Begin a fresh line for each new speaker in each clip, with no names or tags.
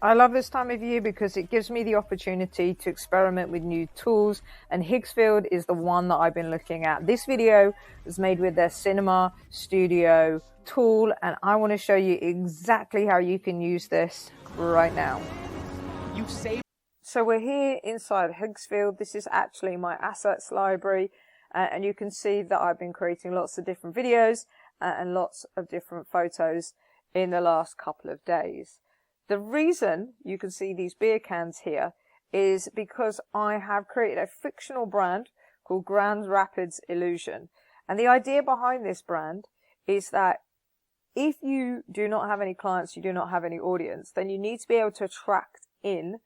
I love this time of year because it gives me the opportunity to experiment with new tools, and Higgsfield is the one that I've been looking at. This video was made with their Cinema Studio tool, and I want to show you exactly how you can use this right now. So we're here inside Higgsfield. This is actually my assets library, and you can see that I've been creating lots of different videos and lots of different photos in the last couple of days. The reason you can see these beer cans here is because I have created a fictional brand called Grand Rapids Illusion. And the idea behind this brand is that if you do not have any clients, you do not have any audience, then you need to be able to attract in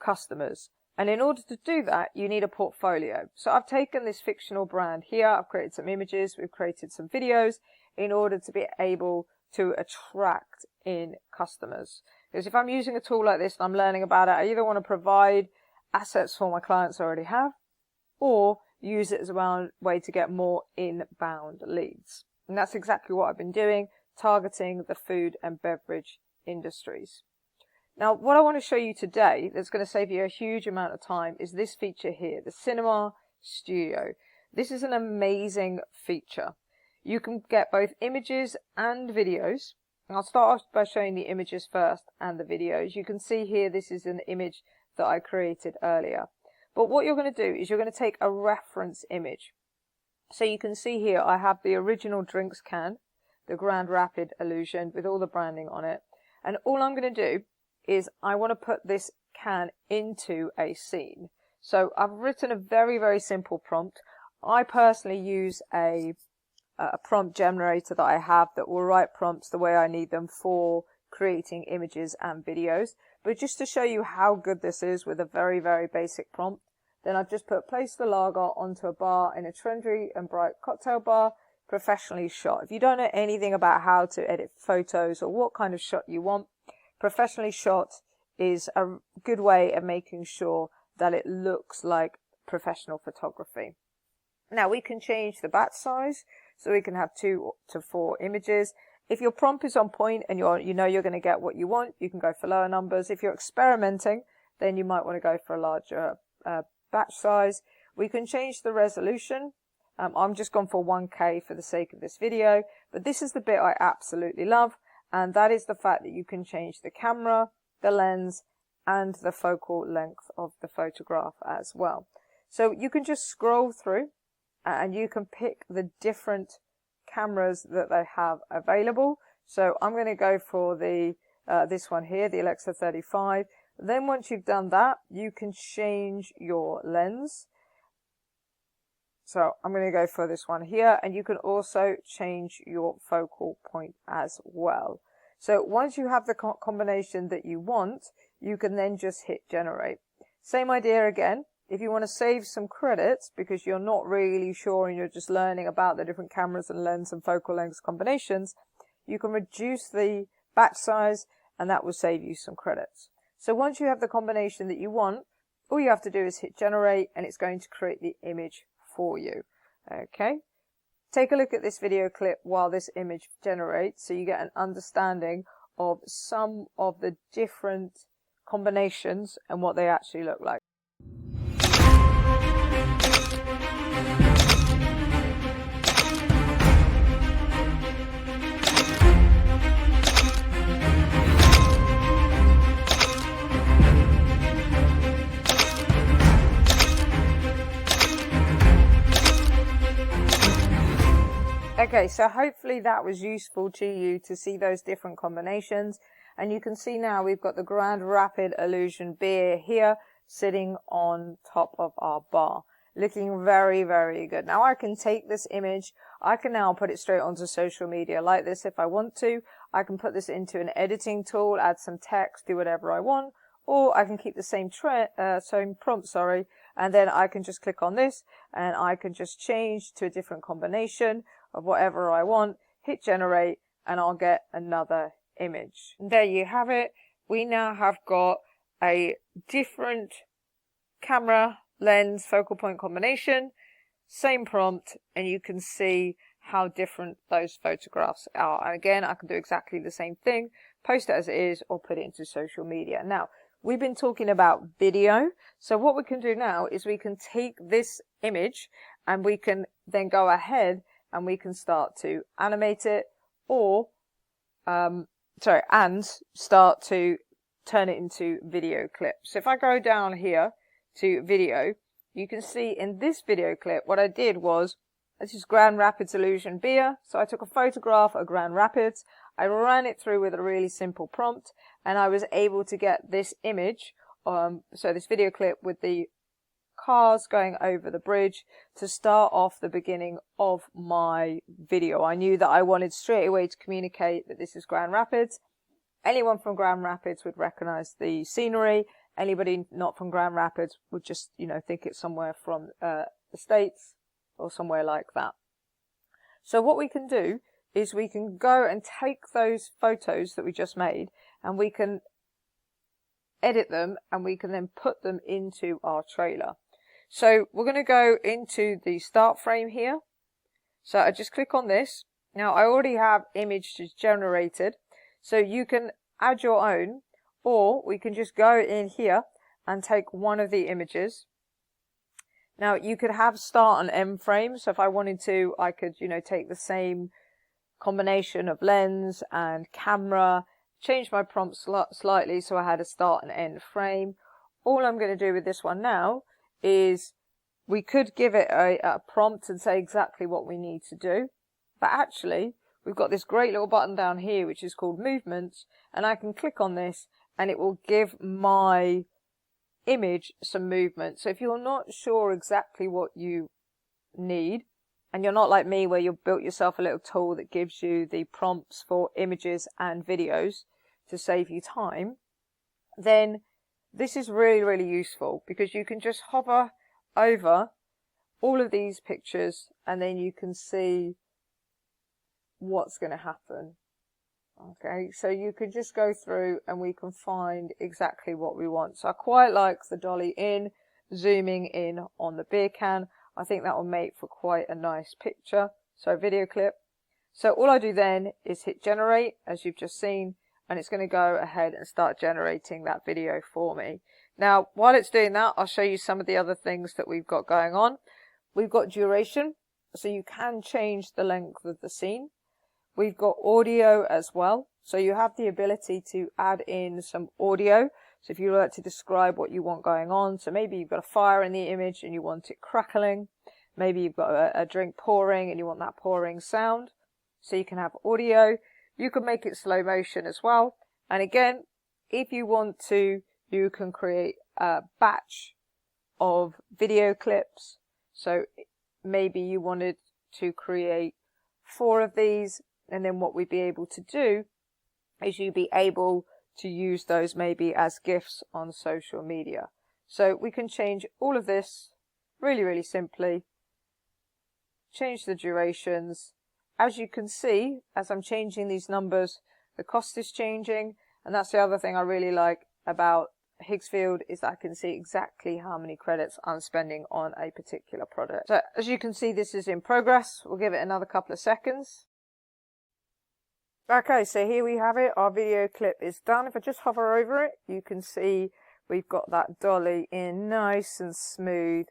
customers. And in order to do that, you need a portfolio. So I've taken this fictional brand here, I've created some images, we've created some videos in order to be able to attract in customers. Because if I'm using a tool like this and I'm learning about it, I either want to provide assets for my clients I already have, or use it as a way to get more inbound leads. And that's exactly what I've been doing, targeting the food and beverage industries. Now, what I want to show you today that's going to save you a huge amount of time is this feature here, the Cinema Studio. This is an amazing feature. You can get both images and videos. I'll start off by showing the images first and the videos. You can see here this is an image that I created earlier. But what you're going to do is you're going to take a reference image. So you can see here I have the original drinks can, the Grand Rapid Illusion with all the branding on it. And all I'm going to do is I want to put this can into a scene. So I've written a very, very simple prompt. I personally use a prompt generator that I have that will write prompts the way I need them for creating images and videos. But just to show you how good this is with a very, very basic prompt, then I've just put place the lager onto a bar in a trendy and bright cocktail bar, professionally shot. If you don't know anything about how to edit photos or what kind of shot you want, professionally shot is a good way of making sure that it looks like professional photography. Now we can change the batch size, so we can have 2 to 4 images. If your prompt is on point and you know you're going to get what you want, you can go for lower numbers. If you're experimenting, then you might want to go for a larger batch size. We can change the resolution. I'm just gone for 1K for the sake of this video, but this is the bit I absolutely love, and that is the fact that you can change the camera, the lens, and the focal length of the photograph as well. So you can just scroll through and you can pick the different cameras that they have available. So I'm going to go for the this one here, the Alexa 35. Then once you've done that, you can change your lens. So I'm going to go for this one here, and you can also change your focal point as well. So once you have the combination that you want, you can then just hit generate. Same idea again. If you want to save some credits because you're not really sure and you're just learning about the different cameras and lens and focal length combinations, you can reduce the batch size and that will save you some credits. So once you have the combination that you want, all you have to do is hit generate and it's going to create the image for you. Okay. Take a look at this video clip while this image generates so you get an understanding of some of the different combinations and what they actually look like. Okay, so hopefully that was useful to you to see those different combinations. And you can see now we've got the Grand Rapid Illusion beer here sitting on top of our bar, looking very, very good. Now I can take this image, I can now put it straight onto social media like this if I want to. I can put this into an editing tool, add some text, do whatever I want, or I can keep the same prompt, and then I can just click on this and I can just change to a different combination of whatever I want, hit generate, and I'll get another image. And there you have it. We now have got a different camera, lens, focal point combination, same prompt, and you can see how different those photographs are. And again, I can do exactly the same thing, post it as it is, or put it into social media. Now, we've been talking about video. So what we can do now is we can take this image and we can then go ahead and we can start to animate it, or and start to turn it into video clips. So if I go down here to video, you can see in this video clip what I did was, this is Grand Rapids Illusion beer. So I took a photograph of Grand Rapids, I ran it through with a really simple prompt, and I was able to get this image, so this video clip with the cars going over the bridge to start off the beginning of my video. I knew that I wanted straight away to communicate that this is Grand Rapids. Anyone from Grand Rapids would recognize the scenery. Anybody not from Grand Rapids would just, think it's somewhere from the States or somewhere like that. So what we can do is we can go and take those photos that we just made and we can edit them and we can then put them into our trailer. So we're going to go into the start frame here. So I just click on this. Now I already have images generated, so you can add your own, or we can just go in here and take one of the images. Now you could have start and end frames. So if I wanted to, I could, take the same combination of lens and camera, change my prompt slightly so I had a start and end frame. All I'm going to do with this one now is we could give it a prompt and say exactly what we need to do, but actually we've got this great little button down here which is called movements, and I can click on this and it will give my image some movement. So if you're not sure exactly what you need, and you're not like me where you've built yourself a little tool that gives you the prompts for images and videos to save you time, then this is really, really useful, because you can just hover over all of these pictures and then you can see what's going to happen. Okay, so you can just go through and we can find exactly what we want. So I quite like the dolly in, zooming in on the beer can. I think that will make for quite a nice picture. So video clip. So all I do then is hit generate, as you've just seen, and it's going to go ahead and start generating that video for me. Now, while it's doing that, I'll show you some of the other things that we've got going on. We've got duration, so you can change the length of the scene. We've got audio as well, so you have the ability to add in some audio. So if you like to describe what you want going on, so maybe you've got a fire in the image and you want it crackling. Maybe you've got a drink pouring and you want that pouring sound. So you can have audio. You can make it slow motion as well. And again, if you want to, you can create a batch of video clips. So maybe you wanted to create 4 of these, and then what we'd be able to do is you'd be able to use those maybe as GIFs on social media. So we can change all of this really, really simply. Change the durations. As you can see, as I'm changing these numbers, the cost is changing. And that's the other thing I really like about Higgsfield, is that I can see exactly how many credits I'm spending on a particular product. So as you can see, this is in progress. We'll give it another couple of seconds. Okay, so here we have it. Our video clip is done. If I just hover over it, you can see we've got that dolly in nice and smooth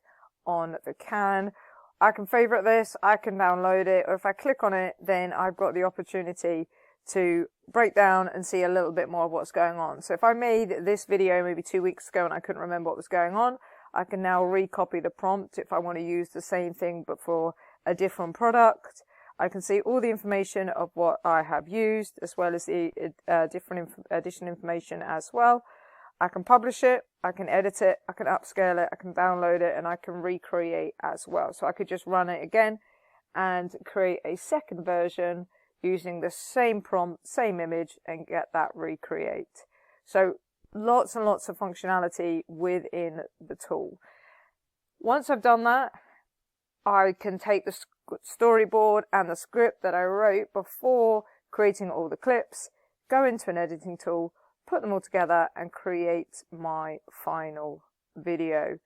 on the can. I can favorite this, I can download it, or if I click on it, then I've got the opportunity to break down and see a little bit more of what's going on. So if I made this video maybe 2 weeks ago and I couldn't remember what was going on, I can now recopy the prompt if I want to use the same thing but for a different product. I can see all the information of what I have used, as well as the different additional information as well. I can publish it, I can edit it, I can upscale it, I can download it, and I can recreate as well. So I could just run it again and create a second version using the same prompt, same image, and get that recreate. So lots and lots of functionality within the tool. Once I've done that, I can take the storyboard and the script that I wrote before creating all the clips, go into an editing tool, put them all together and create my final video.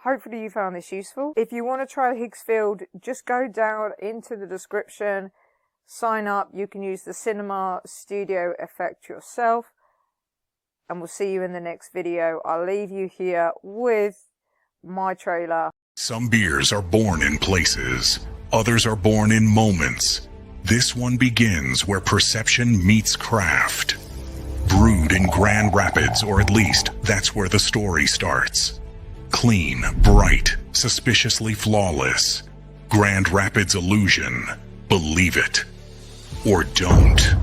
Hopefully you found this useful. If you want to try Higgsfield, just go down into the description, sign up. You can use the Cinema Studio effect yourself. And we'll see you in the next video. I'll leave you here with my trailer.
Some beers are born in places. Others are born in moments. This one begins where perception meets craft. Brewed in Grand Rapids, or at least that's where the story starts. Clean, bright, suspiciously flawless. Grand Rapids illusion. Believe it. Or don't.